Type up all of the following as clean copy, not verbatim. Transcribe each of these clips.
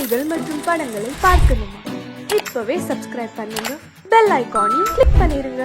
பாடல்கள் மற்றும் படங்களை பார்க்கணுமா? இப்பவே சப்ஸ்கிரைப் பண்ணுங்க, பெல் ஐகானையும் கிளிக் பண்ணிருங்க.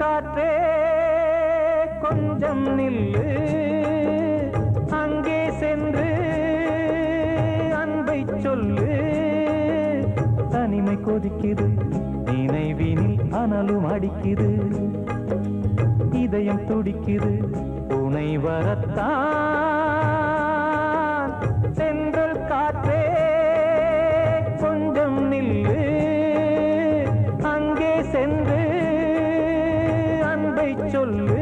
காற்றே கொஞ்சம் நில்லு, அங்கே சென்று அன்பை சொல்லு. தனிமை கொதிக்குது, நினைவினில் அனலும் அடிக்குது, இதயம் துடிக்குது, துணை வரத்தான். சென்றல் காற்றே கொஞ்சம் நில்லு, அங்கே சென்று சொல்லு.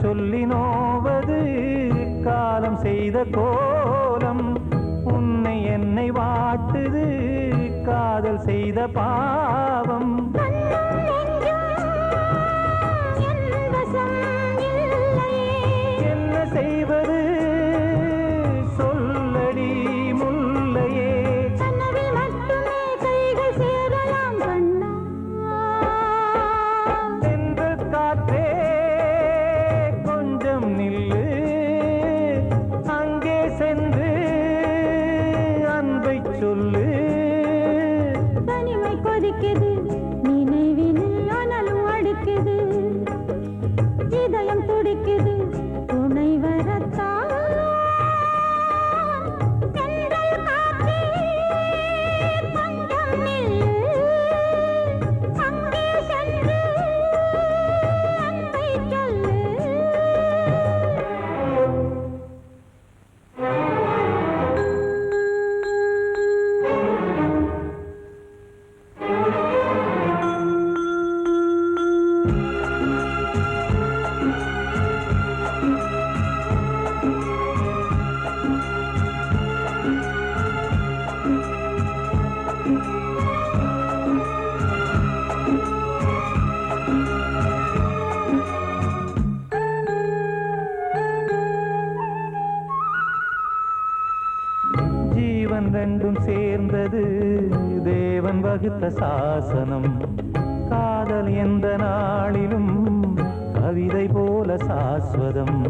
சொல்லி நோவது காலம் செய்த கோலம், உன்னை என்னை வாட்டுது காதல் செய்த பாவம். என்ன செய்வது சொல்லடி முல்லையே, சென்று காற்றே நில்லு, அங்கே சென்று அன்பை சொல்லு. தனிமை கொதிக்குது, நினைவினில் அனலும் அடிக்குது, இதயம் துடிக்குது, துணை வரத்தான். சென்றல் காற்றே கொஞ்சம் நில்லு, அங்கே சென்று அன்பை சொல்லு. ஜீவன் ரெண்டும் சேர்ந்தது தேவன் வகுத்த சாசனம். காதல் எந்த நாளிலும் கவிதை போல சாஸ்வதம்.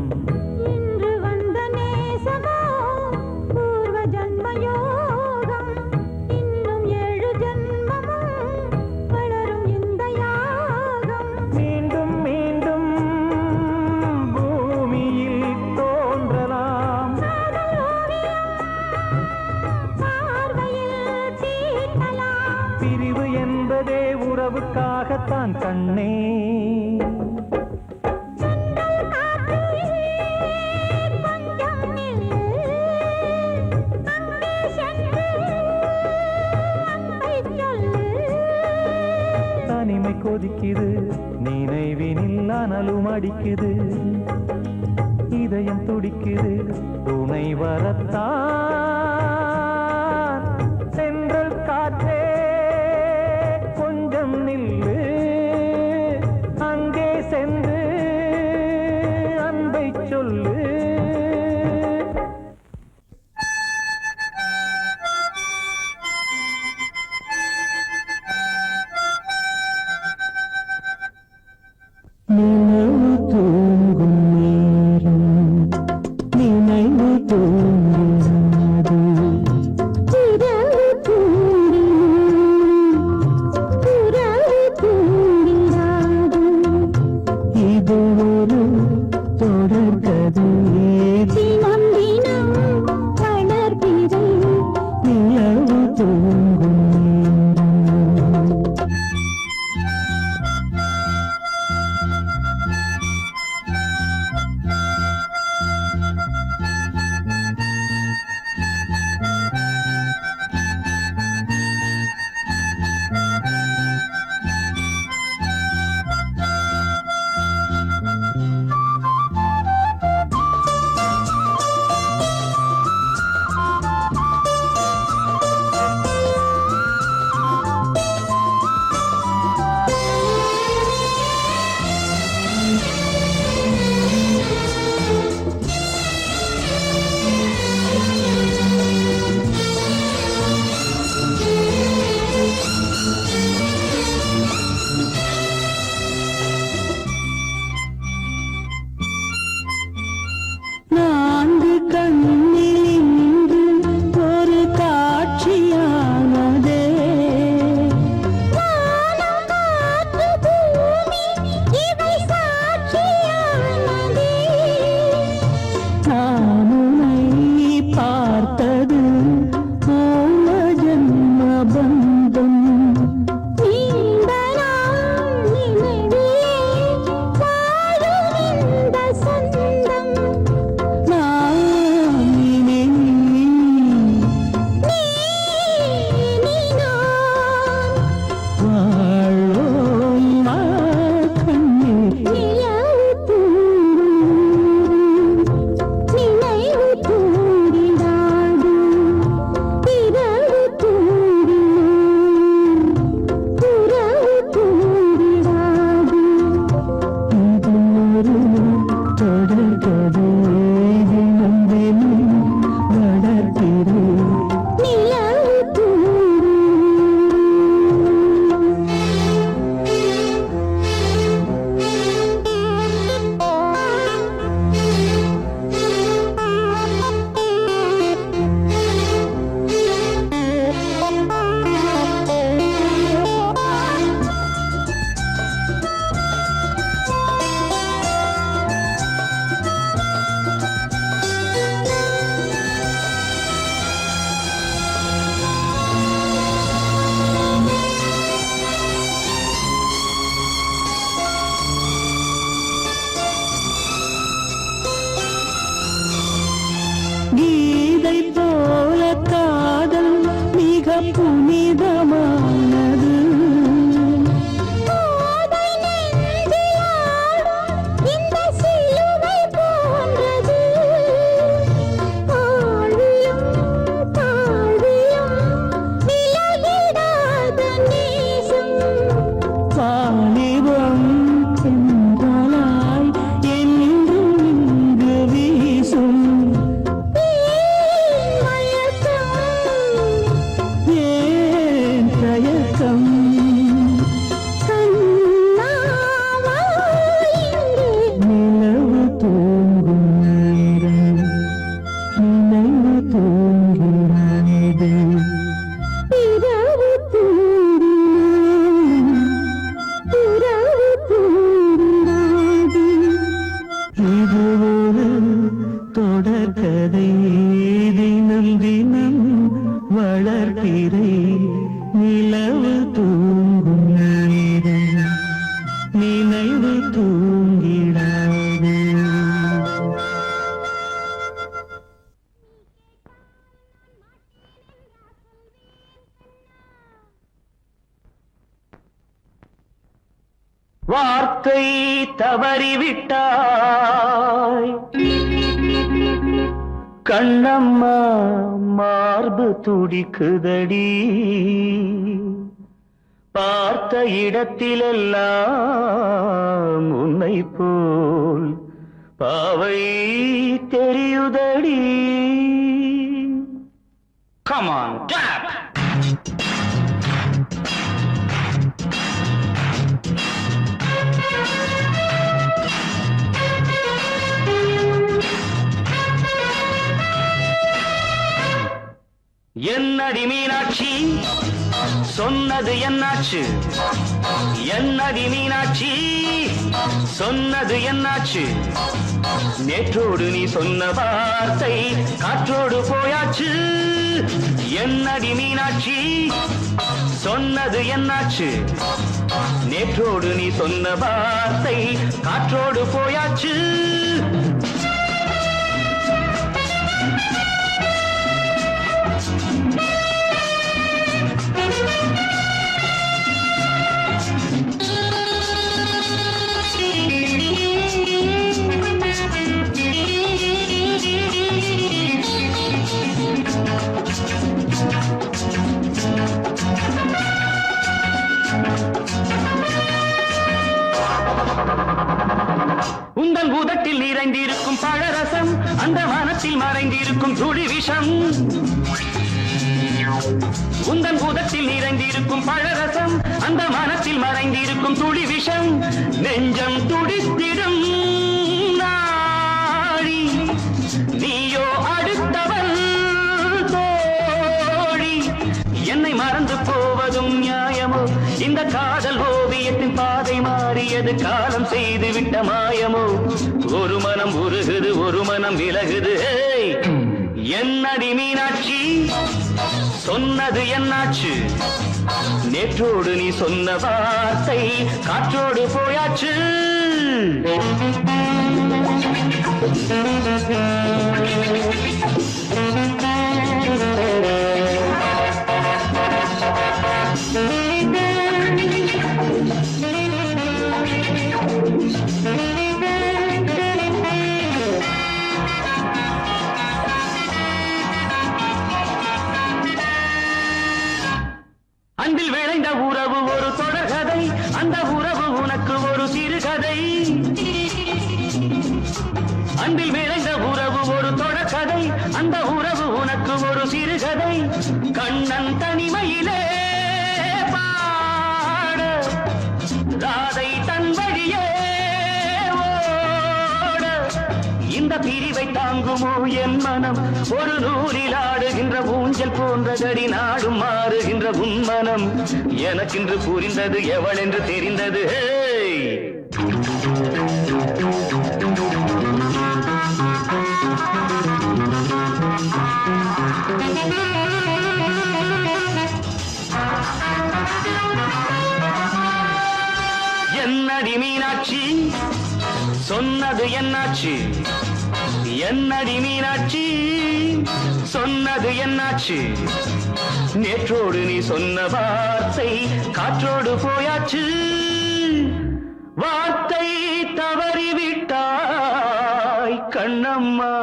இன்று வந்த நேசமோ பூர்வ ஜன்ம யோகம், இன்னும் 7 ஜன்மமும் வளரும் இந்த யாகம். மீண்டும் மீண்டும் பூமியில் தோன்றலாம், பிரிவு என்பதே உறவுக்காகத்தான் கண்ணே. தனிமை கொதிக்குது, நினைவினில் அனலும் அடிக்குது, இதயம் துடிக்குது, துணை வரத்தான். சென்றல் காற்றே கொஞ்சம் நில்லு, அங்கே சென்று அன்பை சொல்லு. புனிதமானது கோதை நெஞ்சிலாடும் இந்த சிலுவை போன்றது ஆழியும் தாழியும் விலகிடாத நேசம் வாலிபம் சென்றாய் என்றும் இங்கு வீசும் மயக்கம் ஏன் தயக்கம் கண்ணாவா இங்கே நிலவு தூங்கும் நேரம் நினைவு தூங்கிறது இரவு தூங்காது இது ஒரு தொடர்கதை தினம் தினம் வளர்பிறை நிலவு தூங்கும் நேரம் நினைவு தூங்கிடாது வார்த்தை தவறிவிட்டாய் கண்ணம்மா மார்பு துடிக்குதடி பார்த்த இடத்திலெல்லாம் உன்னை போல் பாவை தெரியுதடி Come on, clap! என்னடி மீனாட்சி சொன்னது என்னாச்சு என்னடி மீனாட்சி சொன்னது என்னாச்சு நேற்றோடு நீ சொன்ன வார்த்தை காற்றோடு போயாச்சு என்னடி மீனாட்சி சொன்னது என்னாச்சு நேற்றோடு நீ சொன்ன வார்த்தை காற்றோடு போயாச்சு உந்தன் பூதத்தில் நிறைந்திருக்கும் பழரசம் அந்த வானத்தில் மறைந்திருக்கும் துளி விஷம் உந்தன் பூதத்தில் நிறைந்திருக்கும் பழரசம் அந்த வானத்தில் மறைந்திருக்கும் துளி விஷம் நெஞ்சம் துடித்திடும் நாழி நீயோ அடுத்தவன் தோழி என்னை மறந்து போவதும் நியாயமோ இந்த காதல் ஓவியத்தின் பாதை மாறியது காலம் செய்து விட்ட மாயமோ ஒரு மனம் உருகுது ஒரு மனம் விலகுது ஏய், என்னடி மீனாட்சி சொன்னது என்னாச்சு நேற்றோடு நீ சொன்ன வார்த்தை காற்றோடு போயாச்சு அன்பில் விளைந்த உறவு ஒரு தொடர்கதை அந்த உறவு உனக்கு ஒரு சிறுகதை அன்பில் விளைந்த உறவு ஒரு தொடர்கதை அந்த உறவு உனக்கு ஒரு சிறுகதை கண்ணன் தனிமையிலே பாட ராதை தன் வழியே ஓட இந்த பிரிவை தாங்குமோ என் மனம் ஒரு நூலில் ஆடுகின்ற ஊஞ்சல் போன்றதடி நாடும் மாறுகின்ற உன்மனம் எனக்கென்று புரிந்தது எவள் என்று தெரிந்தது ஹேய்! என்னடி மீனாட்சி சொன்னது என்னாச்சு என்னடி மீனாட்சி சொன்னது என்னாச்சு நேற்றோடு நீ சொன்ன வார்த்தை காற்றோடு போயாச்சு வார்த்தை தவறிவிட்டாய் கண்ணம்மா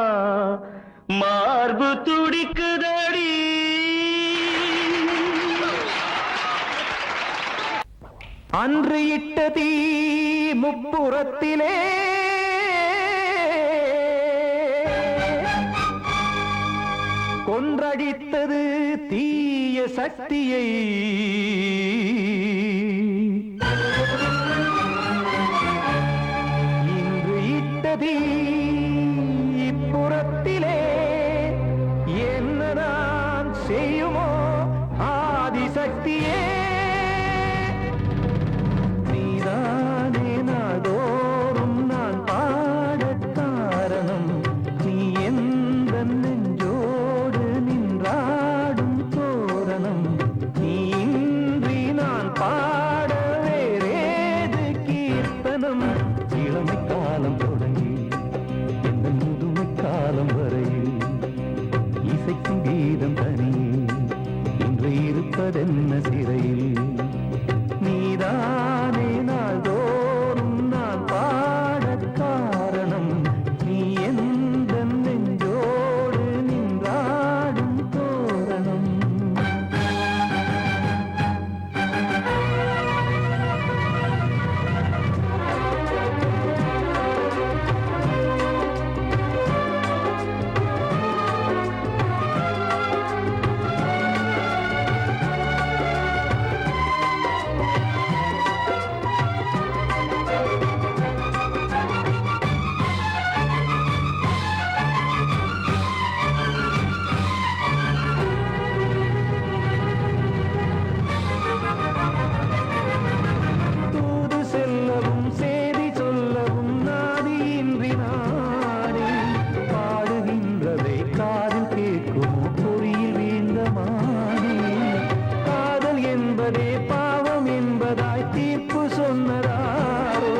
மார்பு துடிக்குதடி அன்று இட்ட தீ முப்புறத்திலே கொன்றடித்தது தீய சக்தியை இன்று இட்ட தீ இப்புறத்திலே என்னதான் செய்யுமோ ஆதிசக்தியே நீதானே நாள்தோறும் நான் பாடக் காரணம் நீ எந்த நெஞ்சோடு நின்றாடும் தோரணம் நீ இன்றி நான் பாட வேறேது கீர்த்தனம் இளமை காலம் தொடங்கி எந்த முதுமை காலம் வரையில் இசைக்கும் கீதம் தனியே இன்று இருப்பதென்ன சிறையில் நீதானே நாள்தோறும் நான் பாடக் காரணம் நீ எந்த நெஞ்சோடு நின்றாடும் தோரணம் தூது செல்லவும் சேதி சொல்லவும் நாதியின்றி நானே பாடுகின்றதை காதில் கேட்கும் பொறியில் வீழ்ந்த மானே காதல் என்பதே பாவம் என்பதாய் தீர்ப்பு சொன்னதாரோ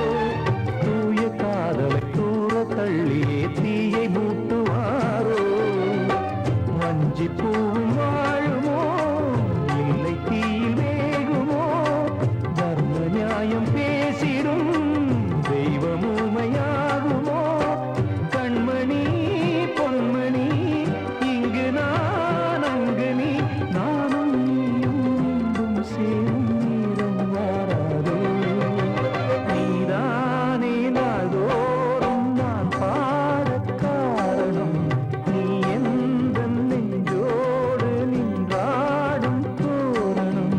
தூய காதலை தூர தள்ளியே தீயை மூட்டுவாரோ வஞ்சி பூவும் வாழுமோ இல்லை தீயில் வேகுமோ தர்ம நியாயம் பேசிடும் தெய்வம் ஊமையாகுமோ கண்மணி பொன்மணி இங்கு நான் அங்கு நீ நானும் நீயும் மீண்டும் சேரும் நேரம் வாராதோ நீதானே நாள்தோறும் நான் பாடக் காரணம் நீ எந்த நெஞ்சோடு நின்றாடும் தோரணம்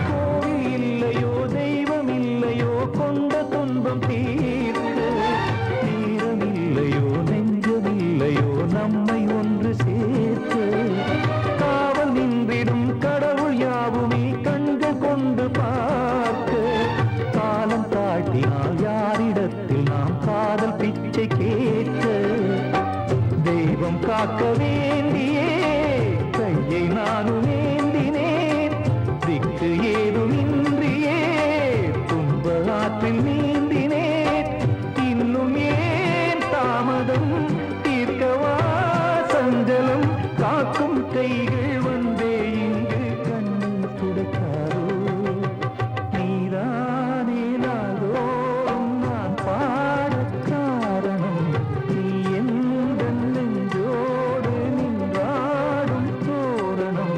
கோவில் இல்லையோ தெய்வம் இல்லையோ கொண்ட துன்பம் தீர்க்க நேரம் இல்லையோ நெஞ்சம் இல்லையோ நம்மை ஒன்று சேர்க்க காவல் நின்றிடும் கடவுள் யாவுமே கண்கள் கொண்டு பார்க்க காலம் காட்டினால் யாரிடத்தில் நாம் காதல் பிச்சை கேட்க தெய்வம் காக்க வேண்டியே கையை நானும் ஏந்தினேன் திக்கு ஏதுமின்றியே துன்ப ஆற்றில் நீந்தினேன் இன்னும் ஏன் தாமதம் தீர்க்கவா சஞ்சலம் காக்கும் கைகள் வந்தே இங்கு கண்ணீர் துடைக்காரோ நீதானே நாள்தோறும் நான் பாடக் காரணம் நீ எந்த நெஞ்சோடு நின்றாடும் தோரணம்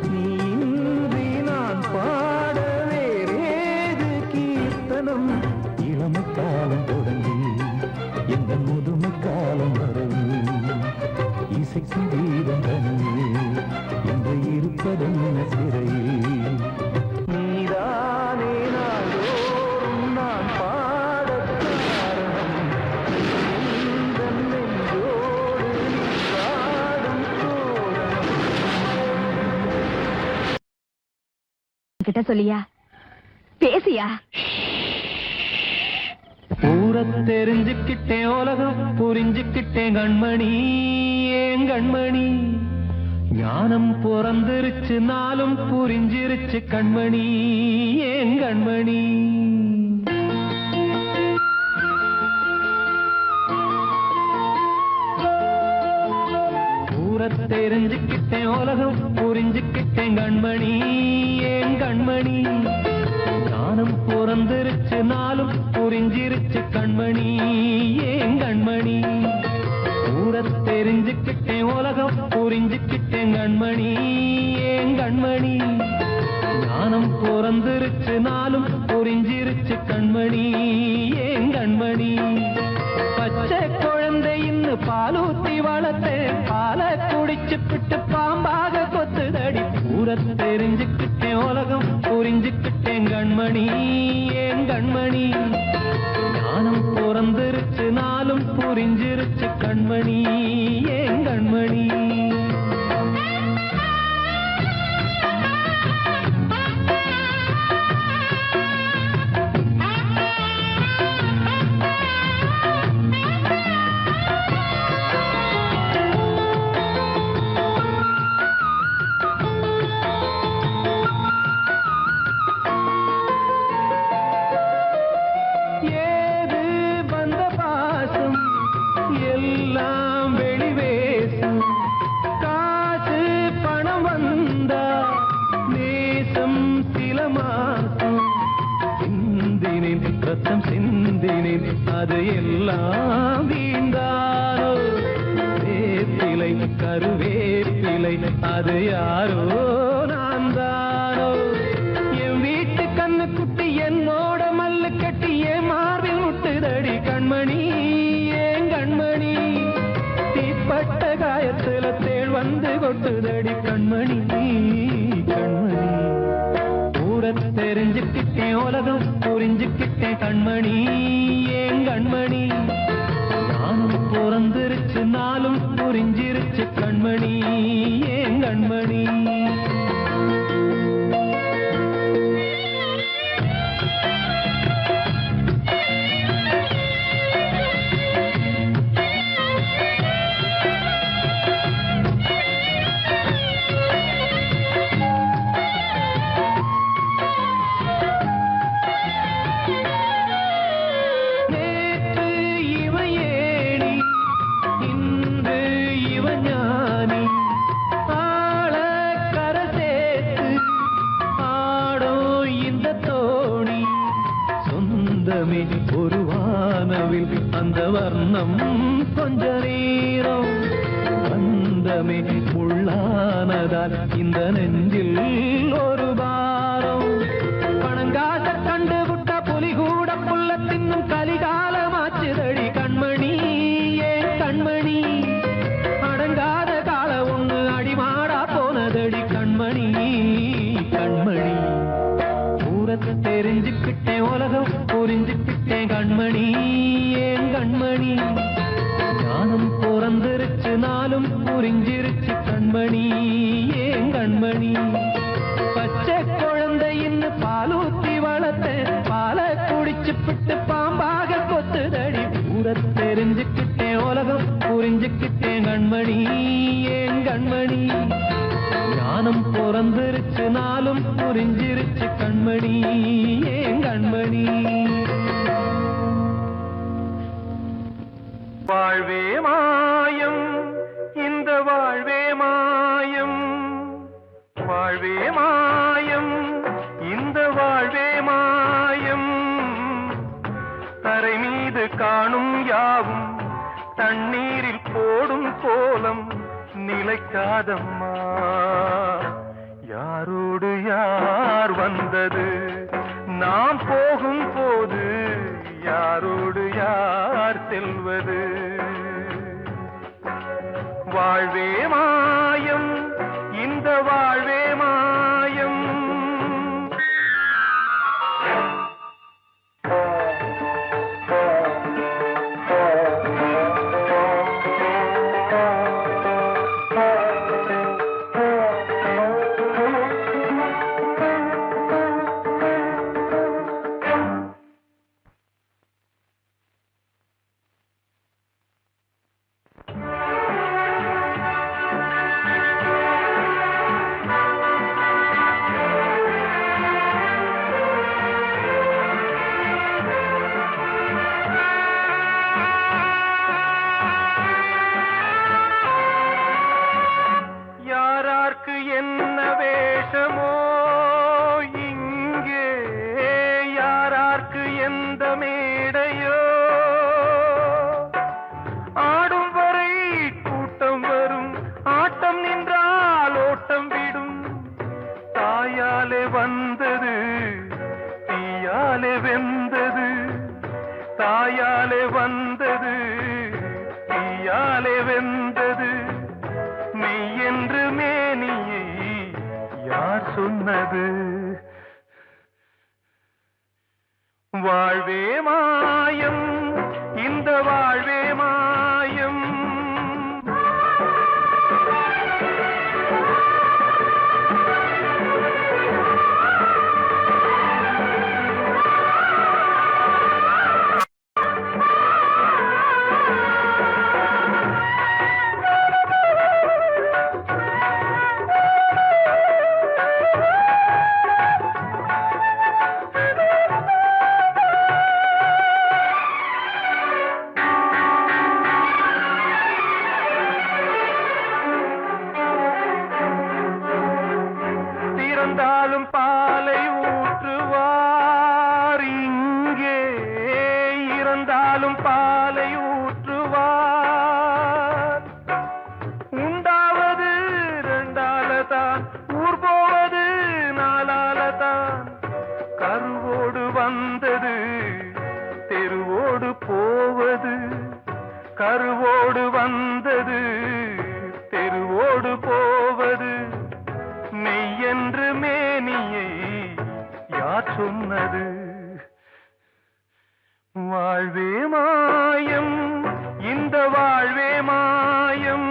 நீ இன்றி நான் பாட வேறேது கீர்த்தனம் இளமை காலம் தொடங்கி எந்த முதுமை காலம் வரையில் இசைக்கும் கீதம் தனியே என்று இருப்பதென்ன சிறையில் நீதானே நாள்தோறும் நான் பாடக் காரணம் எந்தன் நெஞ்சோடு நீ பாடும் தோரணம் கிட்ட சொல்லியா பேசியா ஊரத் தெரிஞ்சுக்கிட்டேன் உலகம் புரிஞ்சுக்கிட்டேன் கண்மணி ஏன் கண்மணி ஞானம் பிறந்திருச்சு நாளும் புரிஞ்சிருச்சு கண்மணி ஏன் கண்மணி ஊரத் தெரிஞ்சுக்கிட்டேன் உலகம் புரிஞ்சுக்கிட்டேன் கண்மணி ஏன் கண்மணி ஞானம் பிறந்திருச்சு நாளும் புரிஞ்சிருச்சு கண்மணி ஏன் கண்மணி ஊரத் தெரிஞ்சுக்கிட்டேன் உலகம் புரிஞ்சுக்கிட்டேன் கண்மணி ஏன் கண்மணி ஞானம் பிறந்திருச்சு நாளும் புரிஞ்சிருச்சு கண்மணி ஏன் கண்மணி பச்சை குழந்தை இன்னும் பாலூத்தி வளர்த்தேன் பாலை குடிச்சுப்பிட்டு பாம்பாக கொத்துதடி ஊரத் தெரிஞ்சுக்கிட்டேன் உலகம் புரிஞ்சுக்கிட்டேன் கண்மணி ஏன் கண்மணி ஞானம் பிறந்திருச்சு நாளும் புரிஞ்சிருச்சு கண்மணி ஏன் கண்மணி ஏது வந்த பாசம் எல்லாம் வெளிவேசம் காசு பணம் வந்தா நேசம் சில மாசம் சிந்தினேன் ரத்தம் சிந்தினேன் அது எல்லாம் வீண்டாரோ வேப்பிலை கருவேப்பிலை அது யாரோ நான் தானோ என் வீட்டு கண்ணு குட்டி என்னோட மல்லு கட்டி என் மார்பில் முட்டுதடி கண்மணி ஏன் கண்மணி தீப்பட்ட காயத்துல தேள் வந்து கொட்டுதடி கண்மணி கண்மணி ஊரத் தெரிஞ்சுக்கிட்டேன் உலகம் புரிஞ்சுக்கிட்டேன் கண்மணி ஏன் கண்மணி நானும் பிறந்திருச்சு நாளும் புரிஞ்சிருச்சு கண்மணி ஏன் கண்மணி நேற்று இவ ஏணி இன்று இவ ஞானி ஆள கரை சேர்த்து ஆடோ இந்த தோணி சொந்தமே ஒரு வானவில் அந்த வர்ணம் கொஞ்ச நேரம் வந்தமே முள்ளானதால் இந்த நெஞ்சில் ஒரு பாரம் பணங்காச கண்டு விட்ட புலி கூட புல்ல தின்னும் கலிகாலமாச்சுதடி கண்மணி ஏன் கண்மணி அடங்காத கால ஒண்ணு அடிமாடா போனதடி கண்மணி கண்மணி ஊரத் தெரிஞ்சுக்கிட்டேன் உலகம் புரிஞ்சுக்கிட்டேன் கண்மணி ஏன் கண்மணி ஞானம் பிறந்திருச்சு நாளும் புரிஞ்சிருச்சு கண்மணி ஏன் கண்மணி பச்சை குழந்தை இன்னும் பாலூத்தி வளர்த்தேன் பாலை குடிச்சுப்பிட்டு பாம்பாக கொத்துதடி ஊரத் தெரிஞ்சுக்கிட்டேன் உலகம் புரிஞ்சுக்கிட்டேன் கண்மணி ஏன் கண்மணி ஞானம் பிறந்திருச்சு நாளும் புரிஞ்சிருச்சு கண்மணி ஏன் கண்மணி வாழ்வே மாயம் இந்த வாழ்வே மாயம் வாழ்வே மாயம் இந்த வாழ்வே மாயம் தரை மீது காணும் யாவும் தண்ணீரில் போடும் கோலம் நிலைக்காதம்மா யாரோடு யார் வந்தது நாம் போகும் போது யாரோடு யார் செல்வது வாழ்வே மாயம் இந்த வாழ்வே இந்த மேடையோ ஆடும் வரை கூட்டம் வரும் ஆட்டம் நின்றால் ஓட்டம் விடும் தாயாலே வந்தது தீயாலே வெந்தது தாயாலே வந்தது தீயாலே வெந்தது மெய் என்று மேனியை யார் சொன்னது வாழ்வே மாயம் இந்த வாழ்வே மாயம் இறந்தாலும் பாலை ஊற்றுவார் இங்கே இறந்தாலும் பாலை ஊற்றுவார் உண்டாவது ரெண்டாலதான் ஊர் போவது நாலாலதான் கருவோடு வந்தது தெருவோடு போவது கருவோடு வந்தது தெருவோடு போவது மெய் என்று மேனியை யார் சொன்னது வாழ்வே மாயம் இந்த வாழ்வே மாயம்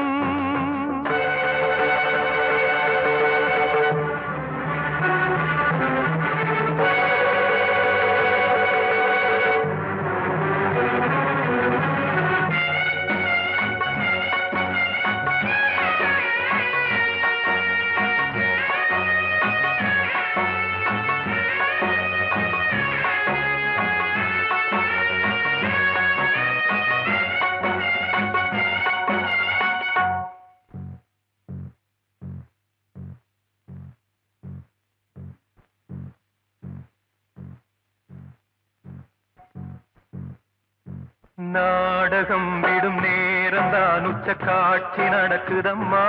நாடகம் விடும் நேரம் தான் உச்ச காட்சி நடக்குதம்மா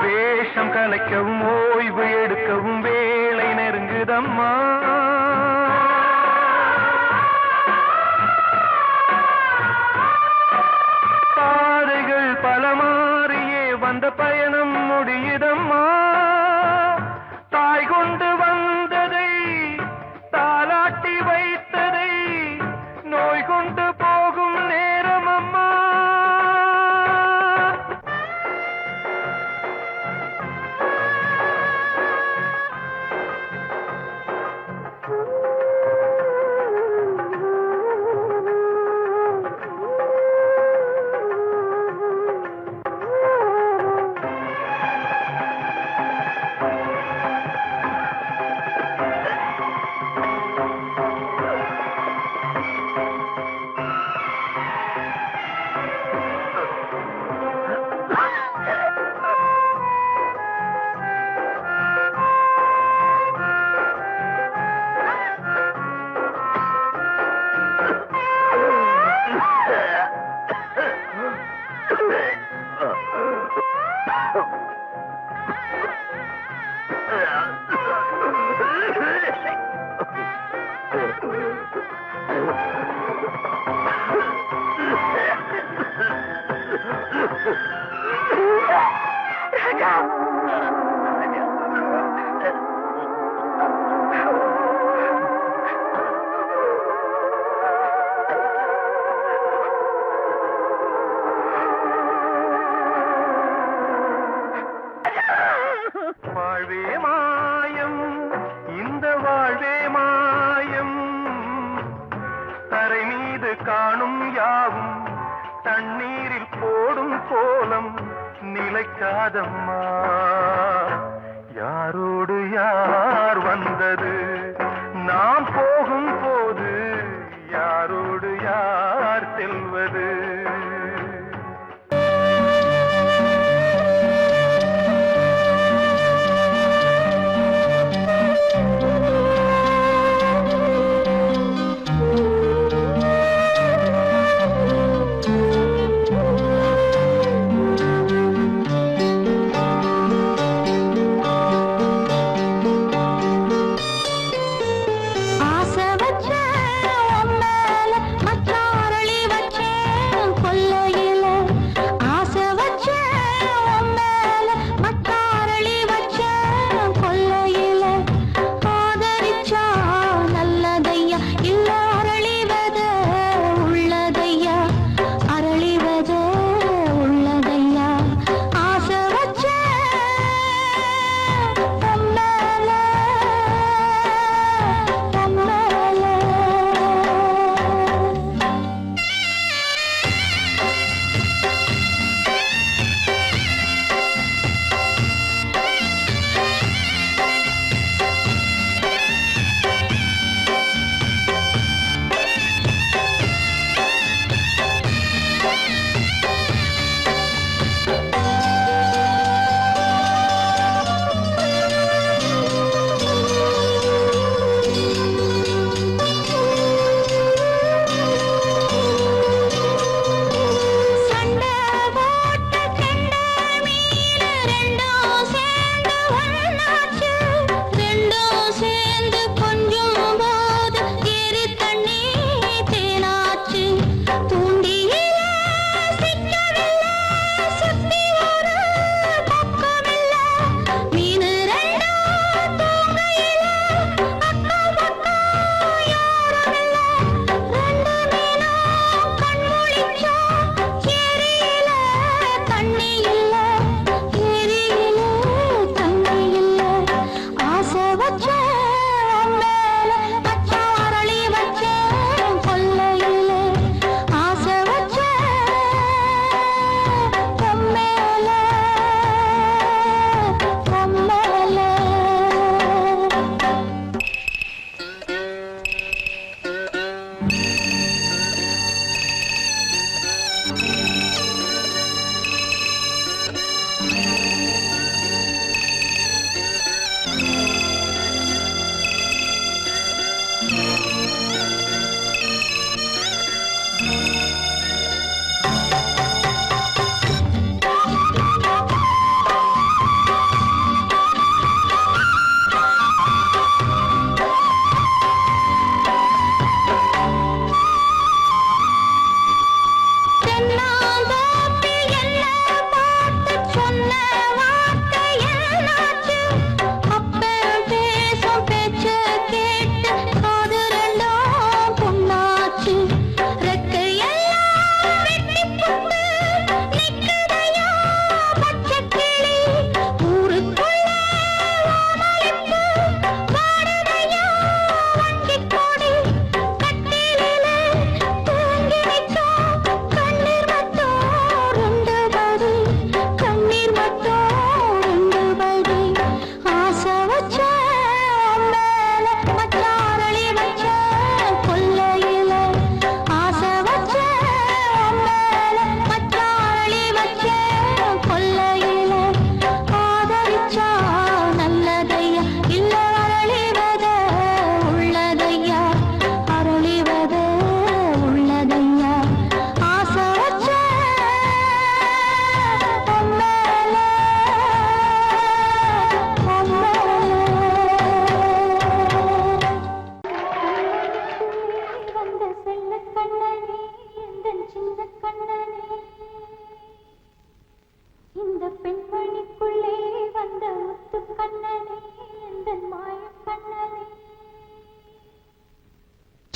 வேஷம் கலைக்கவும் ஓய்வு எடுக்கவும் வேலை நெருங்குதம்மா பாதைகள் பல மாறியே வந்த பயணம் முடியுதம்மா தாய் கொண்டு வந்ததை தாலாட்டி வைத்ததை நோய் கொண்டு போகும் நேரம் அம்மா வாழ்வே மாயம் இந்த வாழ்வே மாயம் தரை மீது காணும் யாவும் தண்ணீரில் போடும் கோலம் நிலைக்காதம்மா யாரோடு யார் வந்தது நாம் போகும் போது யாரோடு யார் செல்வது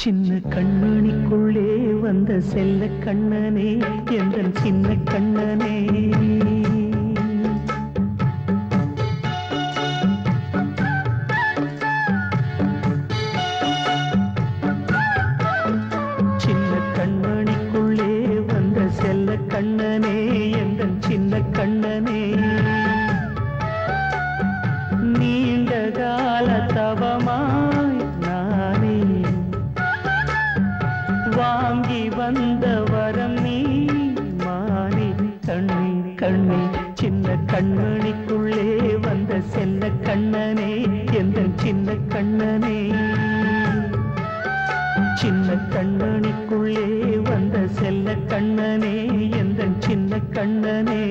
சின்ன கண்மணிக்குள்ளே வந்த செல்ல கண்ணனே எந்தன் சின்ன கண்ணனே சின்ன கண்மணிக்குள்ளே வந்த செல்ல கண்ணனே எந்தன் சின்ன கண்ணனே நீண்ட கால தவமாய் நானே வாங்கி வந்த வரம் நீ மானே கண்ணே கண்ணே சின்ன கண்மணிக்குள்ளே வந்த செல்ல கண்ணனே எந்தன் சின்ன கண்ணனே சின்ன கண்மணிக்குள்ளே வந்த செல்ல கண்ணனே எந்தன் சின்ன கண்ணனே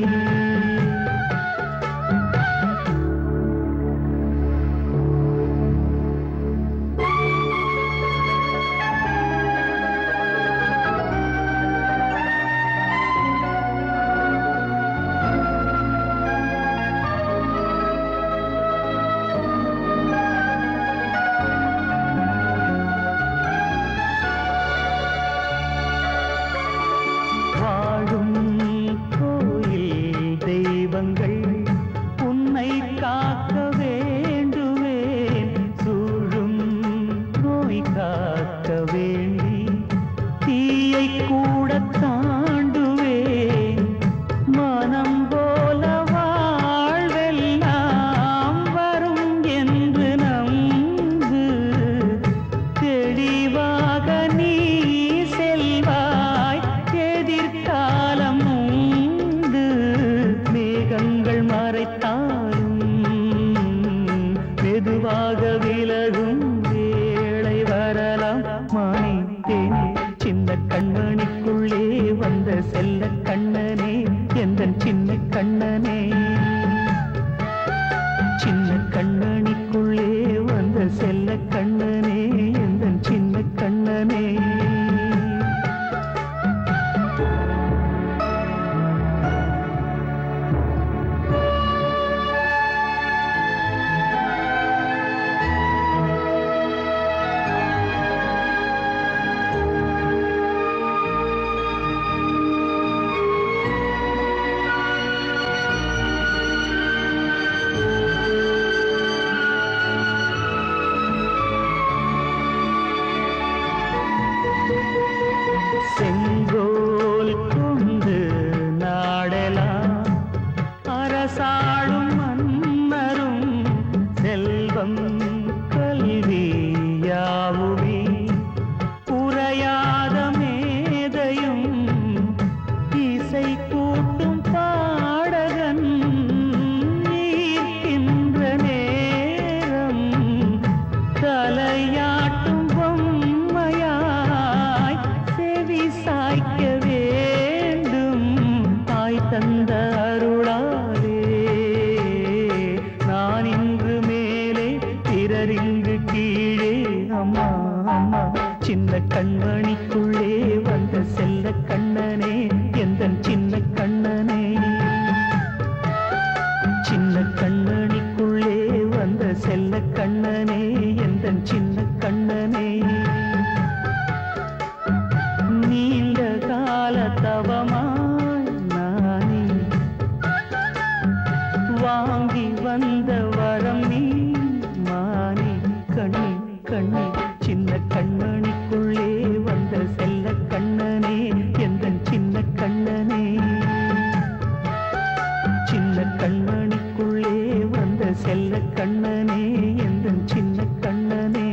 உன்னை காக்க வேண்டுவேன் சூழும் நோய் காக்க வேண்டி தீயை கூட தாண்டுவேன் மனம் போல வாழ்வெல்லாம் வரும் என்று நம்பு தெளிவாக நீ செல்வாய் எதிர்காலம் மேகங்கள் மறைத்தாலும் மெதுவாக விலகும் வேளை வரலாம் மானே தேனே சின்ன கண்மணிக்குள்ளே வந்த செல்ல கண்ணனே எந்தன் சின்ன கண்ணனே சின்ன கண்மணிக்குள்ளே வந்த செல்ல கண்ணனே எந்தன் சின்ன கண்ணனே செங்கோல் கொண்டு நாடலாம் அரசாளும் மன்னரும் செல்வம் கல்வியாவுமே உரையாத மேதையும் இசை கூட்டும் பாடகன் ஈர்க்கின்ற நேரம் தலையாட்டும் பொம்மையாய் செவி சாய்க்க வேண்டும் தாய் தந்த அருளாலே நான் இன்று மேலே பிறரிங்கு கீழே அம்மா அம்மா சின்ன கண்மணிக்குள்ளே வந்த செல்ல கண்ணனே எந்தன் சின்ன கண்ணனே சின்ன கண்மணிக்குள்ளே வந்த செல்ல கண்ணனே எந்தன் சின்ன கண்ணனே நீண்ட கால தவமாய் நானே வாங்கி வந்த வரம் நீ மானே கண்ணே கண்ணே சின்ன கண்மணிக்குள்ளே வந்த செல்ல கண்ணனே எந்தன் சின்ன கண்ணனே சின்ன கண்மணிக்குள்ளே வந்த செல்ல கண்ணனே எந்தன் சின்ன கண்ணனே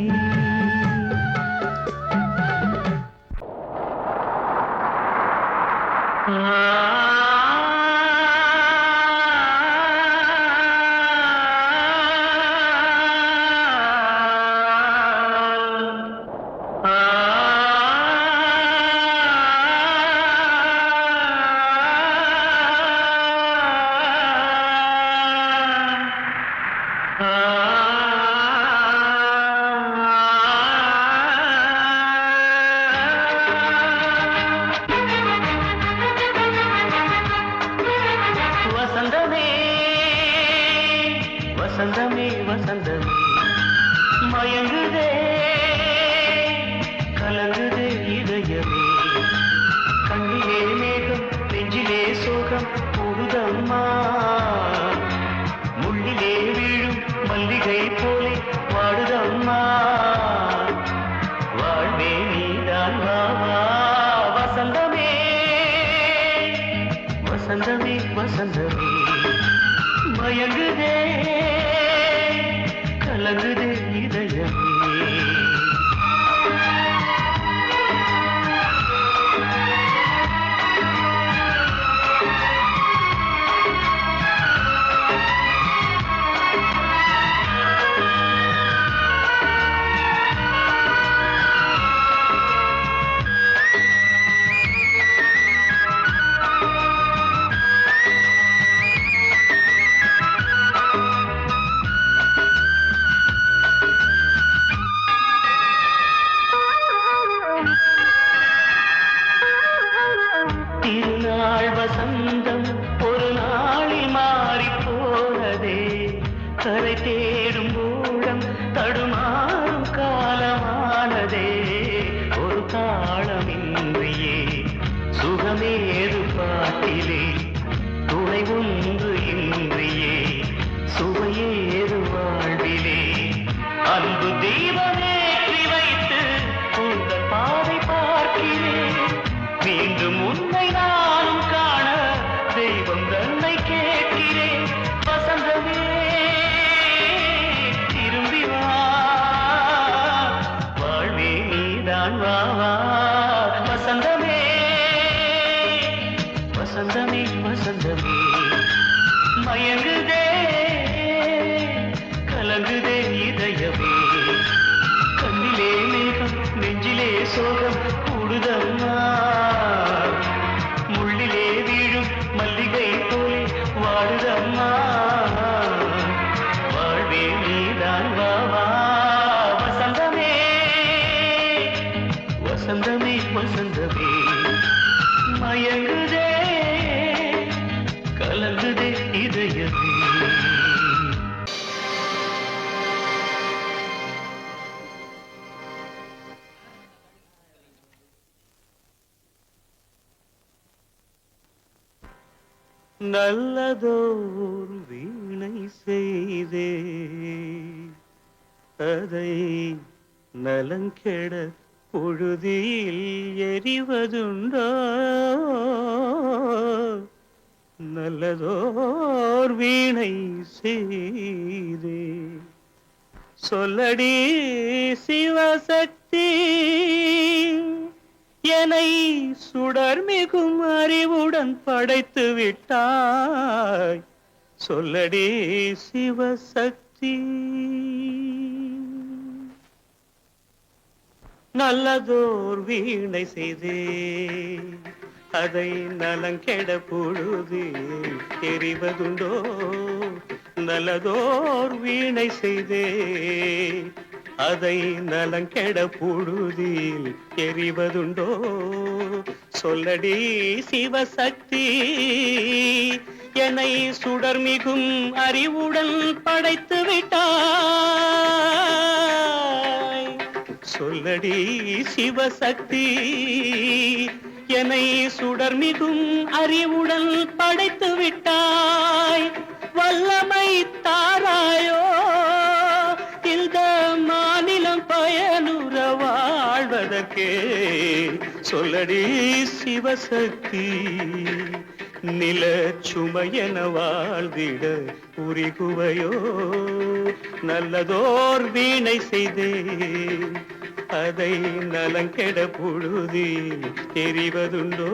வசந்தமே வசந்தமே மயங்குதே கலங்குதே இதயமே கண்ணிலே மேகம் நெஞ்சிலே சோகம் கூடுதம்மா முள்ளிலே வீழும் மல்லிகை போலே வாடுதம்மா வாழ்வே நீதான் வாவா வசந்தமே வசந்தமே வசந்தமே மயங்குதே கலங்குதே இதயமே திருநாள் வசந்தம் ஒரு நாளில் மாறி போனதே கரை தேடும் ஊழம் தடுமாறும் காலமானதே ஒரு தாளமின்றியே சுகமேது பாட்டிலே துணை ஒன்று இன்றியே சுவையேது வாழ்விலே அன்பு தீபமேற்றி வைத்து உங்கள் பாதை பார்க்கிறேன் மீண்டும் உன்னை நானும் காண தெய்வம் தன்னை கேட்கிறேன் வசந்தமே திரும்பி வா வாழ்வே நீதான் வா வசந்தமே வசந்தமே வசந்தமே மயங்குதே கலங்குதே இதயமே கண்ணிலே மேகம் நெஞ்சிலே சோகம் கூடுதம்மா முள்ளிலே வீழும் மல்லிகை போலே வாடுதம்மா வாழ்வே நீதான் வா வசந்தமே வசந்தமே வசந்தமே மயங்குதே கலங்குதே இதயமே நல்லதோர் வீணை செய்தே அதை நலங்கெட பொழுதில் எறிவதுண்டோ நல்லதோர் வீணை செய்தே சொல்லடி சிவசக்தி என்னை சுடர் மிகும் அறிவுடன் படைத்து விட்டாய் சொல்லடி சிவசக்தி நல்லதோர் வீணை செய்தே அதை நலங்கெட பொழுது தெரிவதுண்டோ நல்லதோர் வீணை செய்தே அதை நலங்கெட பொழுதில் எறிவதுண்டோ சொல்லடி சிவசக்தி என்னை சுடர் மிகும் அறிவுடன் படைத்து விட்டாய் சொல்லடி சிவசக்தி என்னை சுடர் மிகும் அறிவுடன் படைத்து விட்டாய் வல்லமை தாராயோ இந்த மாநிலம் பயனுற வாழ்வதற்கே சொல்லடி சிவசக்தி நில சுமையென வாழ்ந்திட உரிகுவையோ நல்லதோர் வீணை செய்தே அதை நலங்கெட பொழுதி தெரிவதுண்டோ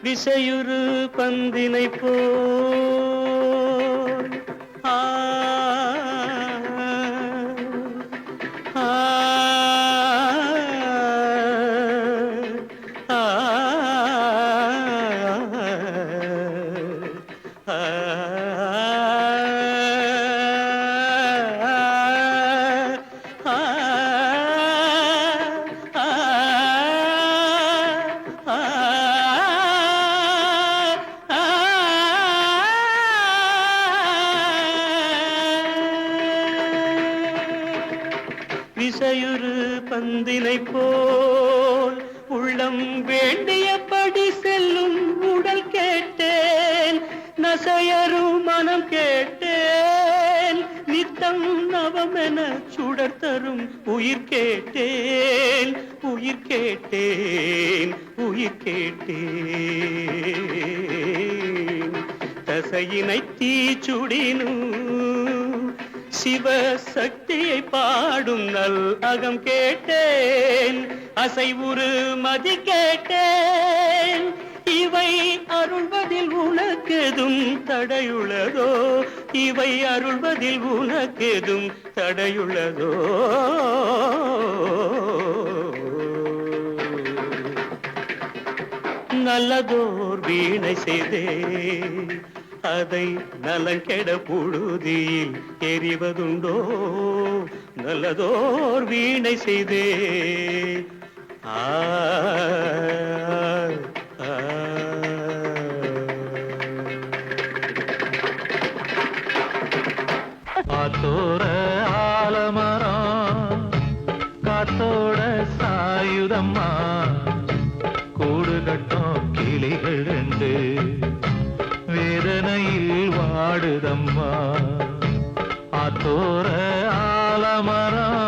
விசையுறு பந்தினை போல் ஆ ஆ இலையுறு பந்தினை போல் உள்ளம் வேண்டியபடி செல்லும் உடல் கேட்டேன், நசையரும் மனம் கேட்டேன், நித்தம் நவமென சுடர் தரும் உயிர் கேட்டேன், உயிர் கேட்டேன், உயிர் கேட்டேன். தசையினை தீச்சுடினும் சிவசக்தியை பாடும் நல் அகம் கேட்டேன், அசைவுறு மதி கேட்டேன். இவை அருள்வதில் உனக்கெதும் தடையுள்ளதோ, இவை அருள்வதில் உனக்கெதும் தடையுள்ளதோ? நல்லதோர் வீணை செய்தே அதை நலங்கெட புழுதியில் எறிவதுண்டோ, நல்லதோர் வீணை செய்தே. ஆ காத்தோர ஆலமரம் காத்தோட சாயுதம்மா, கூடு கட்டும் கிளிகள் ரெண்டு வேதனையில் வாடுதம்மா. ஆத்தோர ஆலமரம்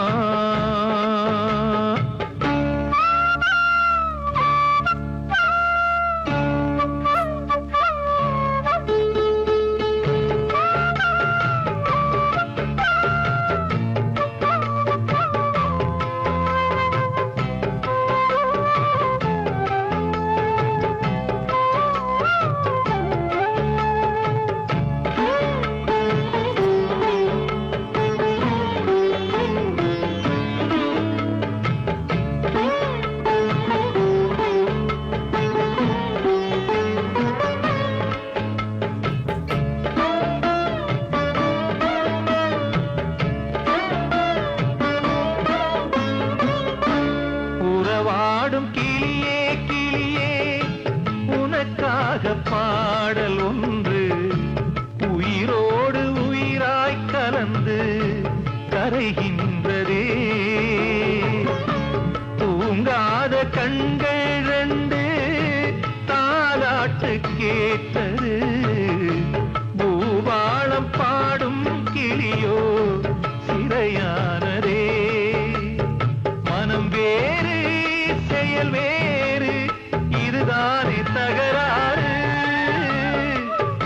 பாடும் கிளியே கிளியே உனக்காக பாடல் ஒன்று உயிரோடு உயிராய் கலந்து கரைகின்றதே. தூங்காத கண்கள் ரெண்டு தாலாட்டு கேட்டது, பூபாளம் பாடும் கிளியோ சிறையானதே. மனம் வேறு செயல் வேறு இதுதானே தகராறு,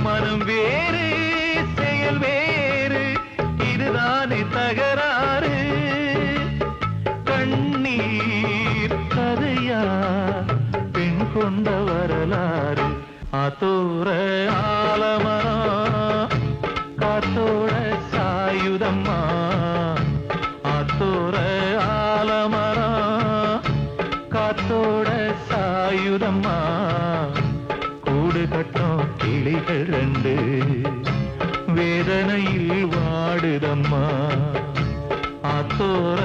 மனம் வேறு செயல் வேறு இதுதானே தகராறு. கண்ணீர் கதையா பெண் கொண்ட வரலாறு. ஆத்தோர ஆலமரம் காத்தோட சாயுதம்மா, ஆத்தோர ஆலமரம் காத்தோட சாயுதம்மா, கூடு கட்டும் கிளிகள் ரெண்டு வேதனையில் வாடுதம்மா. ஆத்தோர